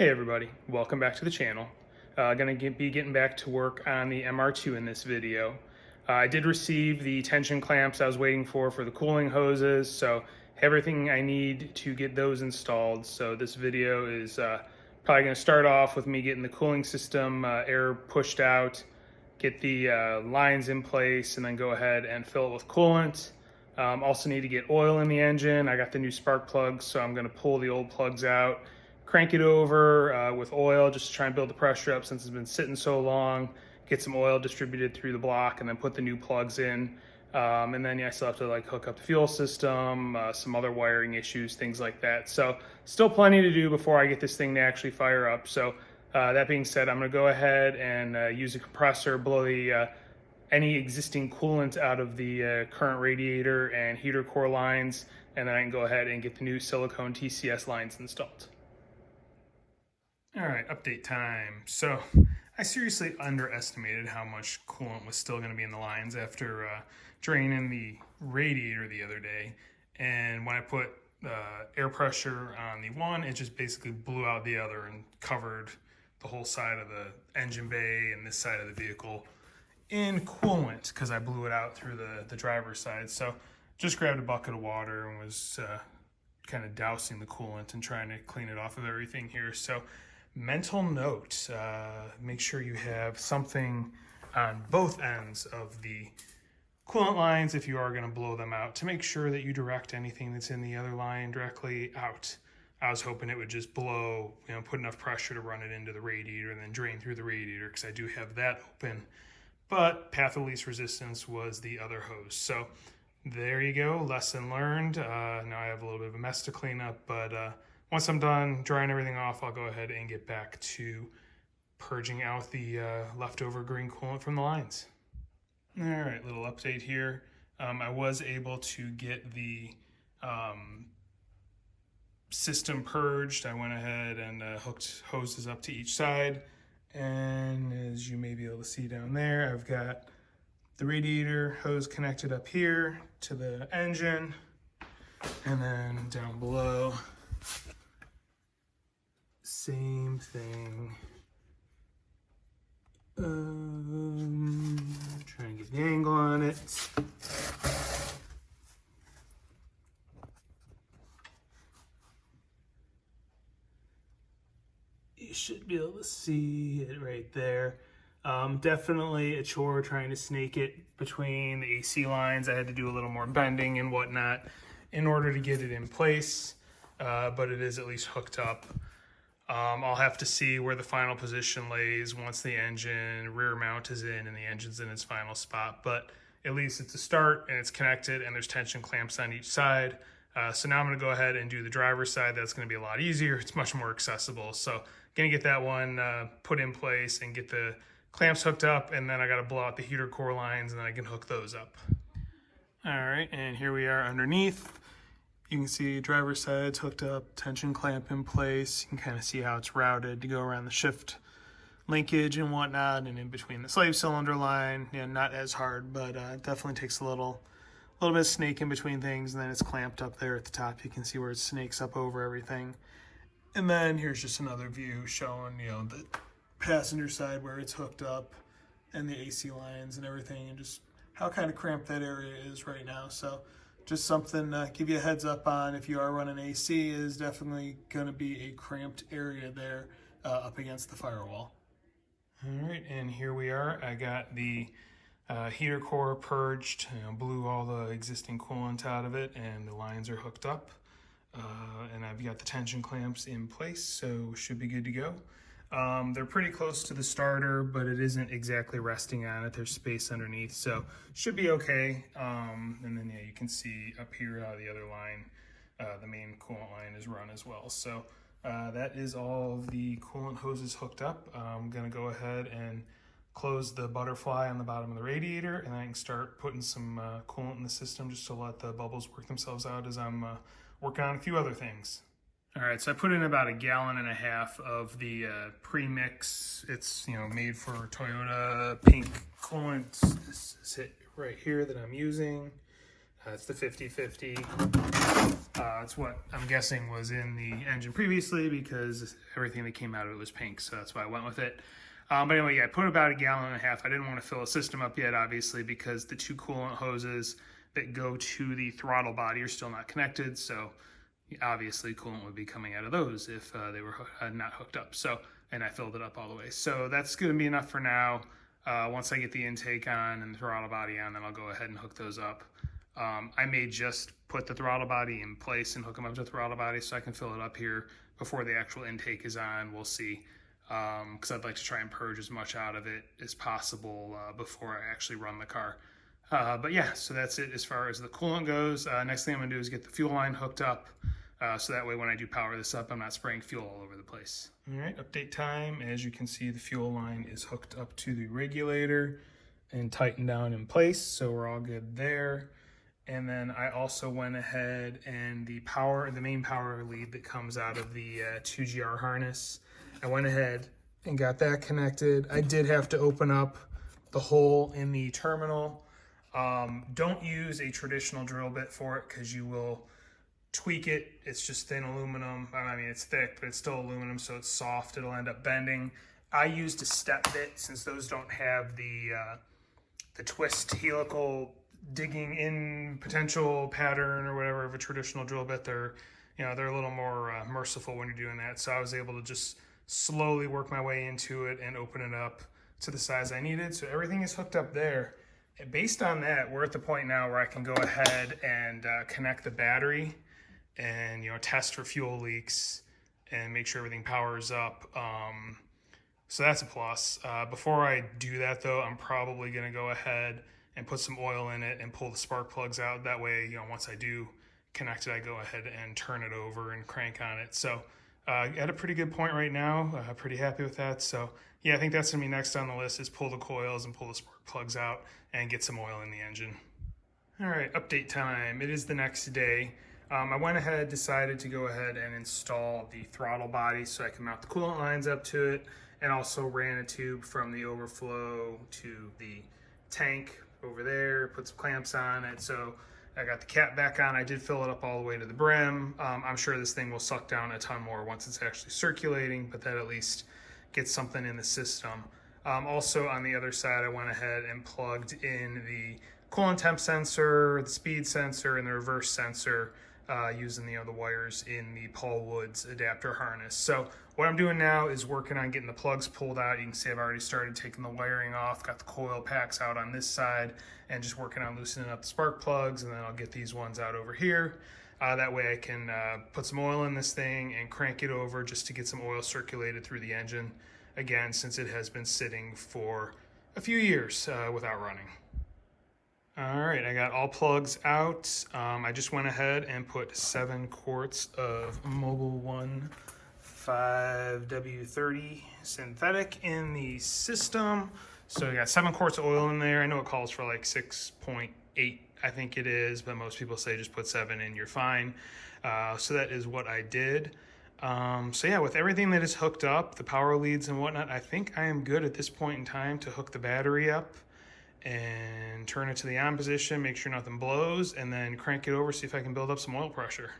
Hey everybody, welcome back to the channel. Be getting back to work on the MR2 in this video. I did receive the tension clamps I was waiting for the cooling hoses, so everything I need to get those installed. So this video is probably going to start off with me getting the cooling system air pushed out, get the lines in place, and then go ahead and fill it with coolant. Also need to get oil in the engine. I got the new spark plugs, so I'm going to pull the old plugs out, crank it over with oil just to try and build the pressure up since it's been sitting so long, get some oil distributed through the block, and then put the new plugs in. And then I still have to hook up the fuel system, some other wiring issues, things like that. So still plenty to do before I get this thing to actually fire up. So that being said, I'm gonna go ahead and use a compressor, blow the any existing coolant out of the current radiator and heater core lines, and then I can go ahead and get the new silicone TCS lines installed. All right, update time. So I seriously underestimated how much coolant was still gonna be in the lines after draining the radiator the other day. And when I put air pressure on the one, it just basically blew out the other and covered the whole side of the engine bay and this side of the vehicle in coolant because I blew it out through the driver's side. So just grabbed a bucket of water and was kind of dousing the coolant and trying to clean it off of everything here. So mental note, make sure you have something on both ends of the coolant lines if you are going to blow them out to make sure that you direct anything that's in the other line directly out. I was hoping it would just blow, put enough pressure to run it into the radiator and then drain through the radiator because I do have that open. But path of least resistance was the other hose. So there you go, lesson learned. Now I have a little bit of a mess to clean up, but once I'm done drying everything off, I'll go ahead and get back to purging out the leftover green coolant from the lines. All right, little update here. I was able to get the system purged. I went ahead and hooked hoses up to each side. And as you may be able to see down there, I've got the radiator hose connected up here to the engine. And then down below, same thing. Trying to get the angle on it. You should be able to see it right there. Definitely a chore trying to snake it between the AC lines. I had to do a little more bending and whatnot in order to get it in place, but it is at least hooked up. I'll have to see where the final position lays once the engine rear mount is in and the engine's in its final spot, but at least it's a start and it's connected and there's tension clamps on each side. So now I'm gonna go ahead and do the driver's side. That's gonna be a lot easier. It's much more accessible. So gonna get that one put in place and get the clamps hooked up, and then I gotta blow out the heater core lines and then I can hook those up. All right, and here we are underneath. You can see driver's side's hooked up, tension clamp in place. You can kind of see how it's routed to go around the shift linkage and whatnot, and in between the slave cylinder line. Not as hard, but it definitely takes a little bit of snake in between things, and then it's clamped up there at the top. You can see where it snakes up over everything. And then here's just another view showing, the passenger side where it's hooked up and the AC lines and everything, and just how kind of cramped that area is right now. So just something to give you a heads up on if you are running AC, is definitely going to be a cramped area there up against the firewall. All right, and here we are. I got the heater core purged, blew all the existing coolant out of it, and the lines are hooked up. And I've got the tension clamps in place, so should be good to go. They're pretty close to the starter, but it isn't exactly resting on it. There's space underneath, so should be okay. And then you can see up here how the other line, the main coolant line, is run as well. So that is all of the coolant hoses hooked up. I'm gonna go ahead and close the butterfly on the bottom of the radiator, and I can start putting some coolant in the system just to let the bubbles work themselves out as I'm working on a few other things. All right, so I put in about 1.5 gallons of the pre-mix. It's made for Toyota pink coolant. This is it right here that I'm using. It's the 50/50. It's what I'm guessing was in the engine previously because everything that came out of it was pink, so that's why I went with it. But anyway, yeah, I put about 1.5 gallons. I didn't want to fill a system up yet, obviously, because the 2 coolant hoses that go to the throttle body are still not connected, so obviously coolant would be coming out of those if they were not hooked up. So, and I filled it up all the way. So that's going to be enough for now. Once I get the intake on and the throttle body on, then I'll go ahead and hook those up. I may just put the throttle body in place and hook them up to the throttle body so I can fill it up here before the actual intake is on. We'll see, because I'd like to try and purge as much out of it as possible before I actually run the car. But yeah, so that's it as far as the coolant goes. Next thing I'm gonna do is get the fuel line hooked up, so that way when I do power this up, I'm not spraying fuel all over the place. All right, update time. As you can see, the fuel line is hooked up to the regulator and tightened down in place, so we're all good there. And then I also went ahead and the main power lead that comes out of the 2GR harness, I went ahead and got that connected. I did have to open up the hole in the terminal. Don't use a traditional drill bit for it because you will tweak it. It's just thin aluminum. I mean, it's thick, but it's still aluminum, so it's soft. It'll end up bending. I used a step bit since those don't have the twist helical digging in potential pattern or whatever of a traditional drill bit. They're a little more merciful when you're doing that. So I was able to just slowly work my way into it and open it up to the size I needed. So everything is hooked up there. And based on that, we're at the point now where I can go ahead and connect the battery and test for fuel leaks and make sure everything powers up. So that's a plus. Before I do that though, I'm probably gonna go ahead and put some oil in it and pull the spark plugs out. That way, once I do connect it, I go ahead and turn it over and crank on it. So at a pretty good point right now, pretty happy with that. So yeah, I think that's gonna be next on the list is pull the coils and pull the spark plugs out and get some oil in the engine. All right, update time. It is the next day. I went ahead, decided to go ahead and install the throttle body so I can mount the coolant lines up to it, and also ran a tube from the overflow to the tank over there, put some clamps on it. So I got the cap back on. I did fill it up all the way to the brim. I'm sure this thing will suck down a ton more once it's actually circulating, but that at least gets something in the system. Also on the other side, I went ahead and plugged in the coolant temp sensor, the speed sensor, and the reverse sensor using the wires in the Paul Woods adapter harness. So what I'm doing now is working on getting the plugs pulled out. You can see I've already started taking the wiring off, got the coil packs out on this side, and just working on loosening up the spark plugs, and then I'll get these ones out over here. That way I can put some oil in this thing and crank it over just to get some oil circulated through the engine, again, since it has been sitting for a few years without running. All right, I got all plugs out. I just went ahead and put 7 quarts of Mobil 1 5W30 synthetic in the system. So I got 7 quarts of oil in there. I know it calls for like 6.8, I think it is, but most people say just put 7 in, you're fine. So that is what I did. So yeah, with everything that is hooked up, the power leads and whatnot, I think I am good at this point in time to hook the battery up and turn it to the on position, make sure nothing blows, and then crank it over, see if I can build up some oil pressure.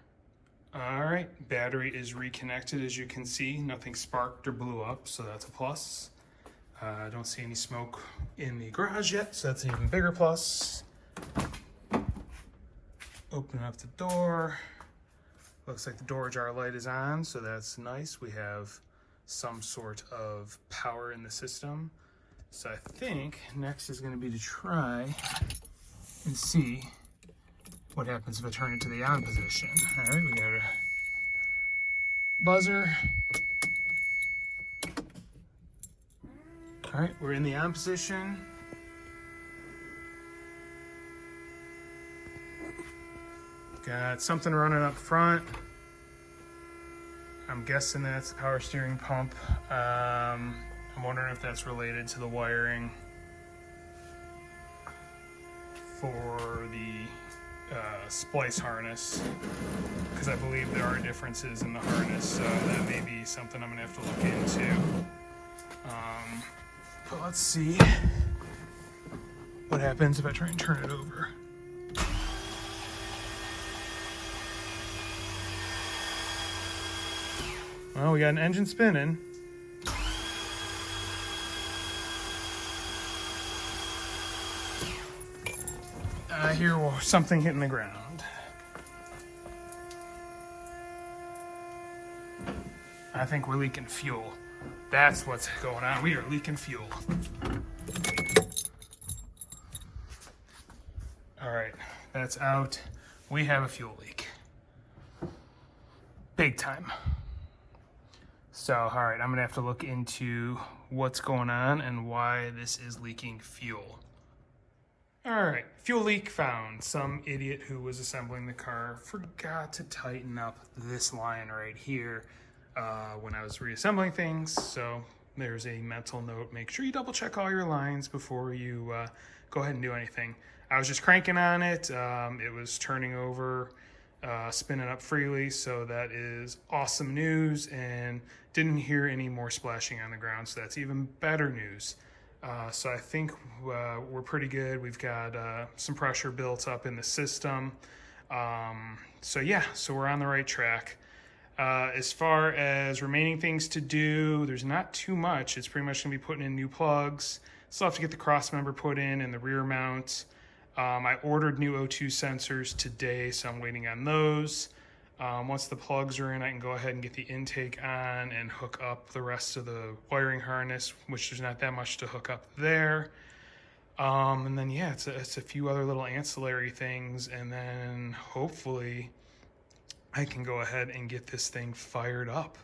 All right, battery is reconnected. As you can see, nothing sparked or blew up, so that's a plus. I don't see any smoke in the garage yet, so that's an even bigger plus. Open up the door. Looks like the door jar light is on, so that's nice. We have some sort of power in the system. So I think next is going to be to try and see what happens if I turn it to the on position. All right, we got a buzzer. All right, we're in the on position. Got something running up front. I'm guessing that's the power steering pump. I'm wondering if that's related to the wiring for the splice harness, because I believe there are differences in the harness, so that may be something I'm gonna have to look into. But let's see what happens if I try and turn it over. Well, we got an engine spinning. I hear something hitting the ground. I think we're leaking fuel. That's what's going on. We are leaking fuel. All right, that's out. We have a fuel leak. Big time. So, all right, I'm gonna have to look into what's going on and why this is leaking fuel. All right, fuel leak found. Some idiot who was assembling the car forgot to tighten up this line right here when I was reassembling things. So there's a mental note. Make sure you double check all your lines before you go ahead and do anything. I was just cranking on it. It was turning over, spinning up freely. So that is awesome news, and didn't hear any more splashing on the ground. So that's even better news. So I think we're pretty good. We've got some pressure built up in the system. So yeah, so we're on the right track. As far as remaining things to do, there's not too much. It's pretty much gonna be putting in new plugs. Still have to get the cross member put in and the rear mount. I ordered new O2 sensors today, so I'm waiting on those. Once the plugs are in, I can go ahead and get the intake on and hook up the rest of the wiring harness, which there's not that much to hook up there. And then, yeah, it's a few other little ancillary things, and then hopefully I can go ahead and get this thing fired up.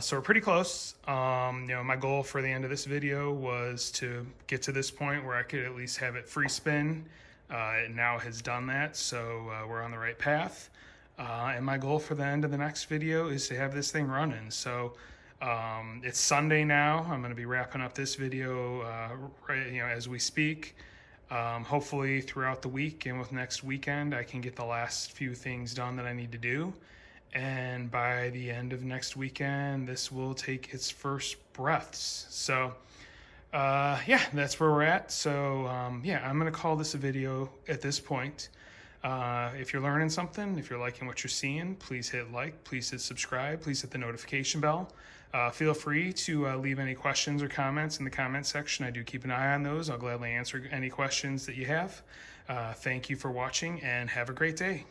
So we're pretty close. My goal for the end of this video was to get to this point where I could at least have it free spin. It now has done that, so we're on the right path. And my goal for the end of the next video is to have this thing running. So it's Sunday now. I'm going to be wrapping up this video as we speak. Hopefully throughout the week and with next weekend, I can get the last few things done that I need to do. And by the end of next weekend, this will take its first breaths. So yeah, that's where we're at. So yeah, I'm going to call this a video at this point. If you're learning something, if you're liking what you're seeing, please hit like, please hit subscribe, please hit the notification bell. Feel free to leave any questions or comments in the comment section. I do keep an eye on those. I'll gladly answer any questions that you have. Thank you for watching and have a great day.